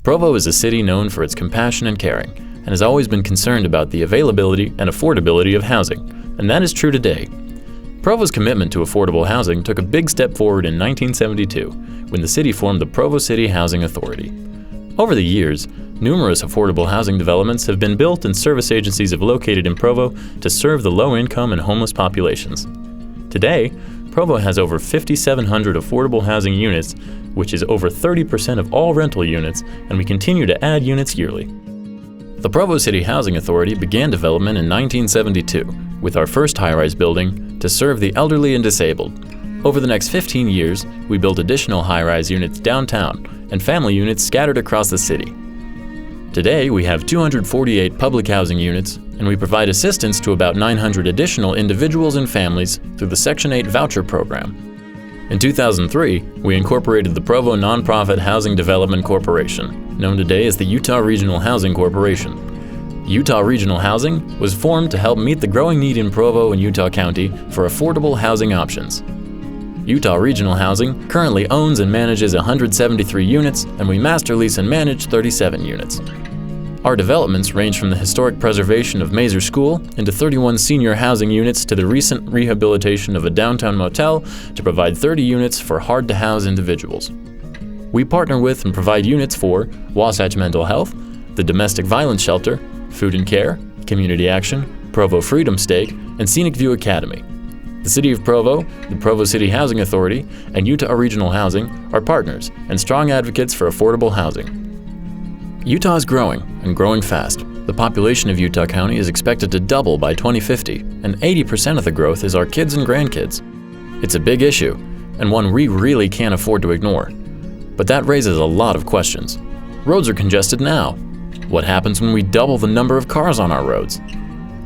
Provo is a city known for its compassion and caring, and has always been concerned about the availability and affordability of housing, and that is true today. Provo's commitment to affordable housing took a big step forward in 1972, when the city formed the Provo City Housing Authority. Over the years, numerous affordable housing developments have been built and service agencies have located in Provo to serve the low-income and homeless populations. Today, Provo has over 5,700 affordable housing units, which is over 30% of all rental units, and we continue to add units yearly. The Provo City Housing Authority began development in 1972, with our first high-rise building to serve the elderly and disabled. Over the next 15 years, we built additional high-rise units downtown and family units scattered across the city. Today, we have 248 public housing units, and we provide assistance to about 900 additional individuals and families through the Section 8 voucher program. In 2003, we incorporated the Provo Nonprofit Housing Development Corporation, known today as the Utah Regional Housing Corporation. Utah Regional Housing was formed to help meet the growing need in Provo and Utah County for affordable housing options. Utah Regional Housing currently owns and manages 173 units, and we master lease and manage 37 units. Our developments range from the historic preservation of Mazer School into 31 senior housing units to the recent rehabilitation of a downtown motel to provide 30 units for hard-to-house individuals. We partner with and provide units for Wasatch Mental Health, the Domestic Violence Shelter, Food and Care, Community Action, Provo Freedom Stake, and Scenic View Academy. The City of Provo, the Provo City Housing Authority, and Utah Regional Housing are partners and strong advocates for affordable housing. Utah is growing, and growing fast. The population of Utah County is expected to double by 2050, and 80% of the growth is our kids and grandkids. It's a big issue, and one we really can't afford to ignore. But that raises a lot of questions. Roads are congested now. What happens when we double the number of cars on our roads?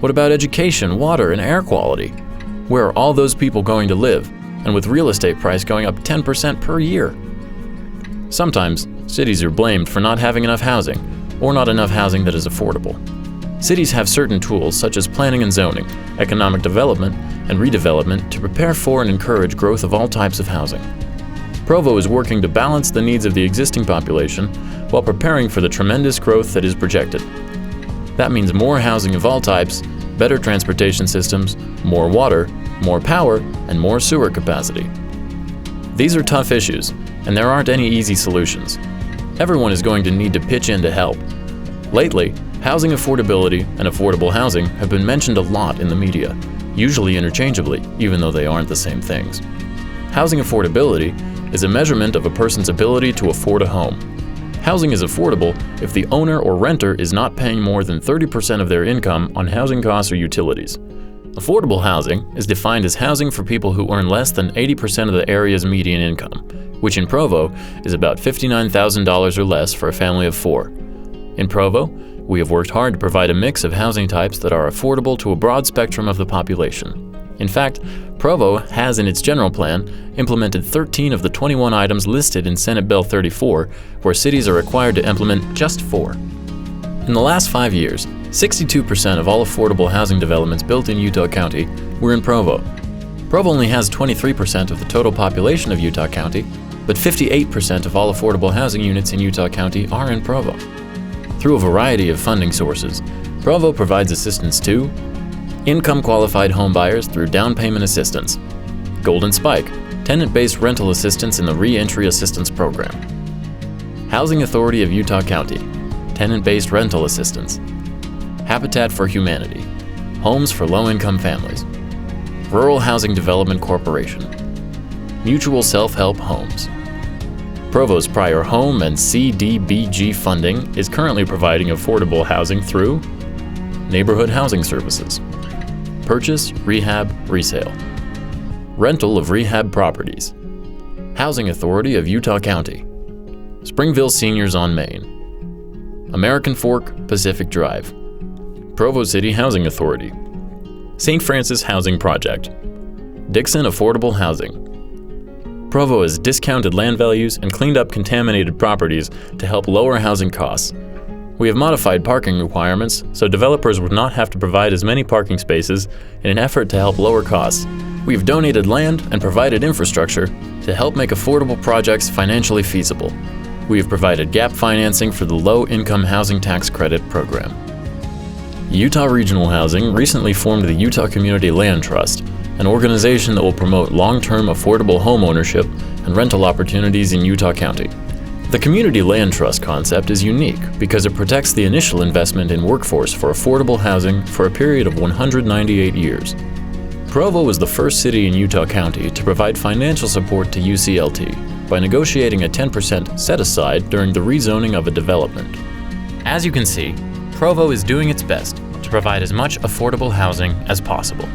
What about education, water, and air quality? Where are all those people going to live, and with real estate price going up 10% per year? Sometimes, cities are blamed for not having enough housing, or not enough housing that is affordable. Cities have certain tools such as planning and zoning, economic development, and redevelopment to prepare for and encourage growth of all types of housing. Provo is working to balance the needs of the existing population while preparing for the tremendous growth that is projected. That means more housing of all types, better transportation systems, more water, more power, and more sewer capacity. These are tough issues, and there aren't any easy solutions. Everyone is going to need to pitch in to help. Lately, housing affordability and affordable housing have been mentioned a lot in the media, usually interchangeably, even though they aren't the same things. Housing affordability is a measurement of a person's ability to afford a home. Housing is affordable if the owner or renter is not paying more than 30% of their income on housing costs or utilities. Affordable housing is defined as housing for people who earn less than 80% of the area's median income, which in Provo is about $59,000 or less for a family of 4. In Provo, we have worked hard to provide a mix of housing types that are affordable to a broad spectrum of the population. In fact, Provo has in its general plan implemented 13 of the 21 items listed in Senate Bill 34, where cities are required to implement just 4. In the last 5 years, 62% of all affordable housing developments built in Utah County were in Provo. Provo only has 23% of the total population of Utah County, but 58% of all affordable housing units in Utah County are in Provo. Through a variety of funding sources, Provo provides assistance to income-qualified homebuyers through down payment assistance, Golden Spike, tenant-based rental assistance in the Re-Entry Assistance Program, Housing Authority of Utah County, tenant-based rental assistance, Habitat for Humanity, Homes for Low-Income Families, Rural Housing Development Corporation, Mutual Self-Help Homes. Provo's prior home and CDBG funding is currently providing affordable housing through Neighborhood Housing Services, Purchase, Rehab, Resale, Rental of Rehab Properties, Housing Authority of Utah County, Springville Seniors on Main, American Fork Pacific Drive, Provo City Housing Authority, St. Francis Housing Project, Dixon Affordable Housing. Provo has discounted land values and cleaned up contaminated properties to help lower housing costs. We have modified parking requirements so developers would not have to provide as many parking spaces in an effort to help lower costs. We have donated land and provided infrastructure to help make affordable projects financially feasible. we have provided gap financing for the Low-Income Housing Tax Credit Program. Utah Regional Housing recently formed the Utah Community Land Trust, an organization that will promote long-term affordable home ownership and rental opportunities in Utah County. The Community Land Trust concept is unique because it protects the initial investment in workforce for affordable housing for a period of 198 years. Provo was the first city in Utah County to provide financial support to UCLT by negotiating a 10% set-aside during the rezoning of a development. As you can see, Provo is doing its best to provide as much affordable housing as possible.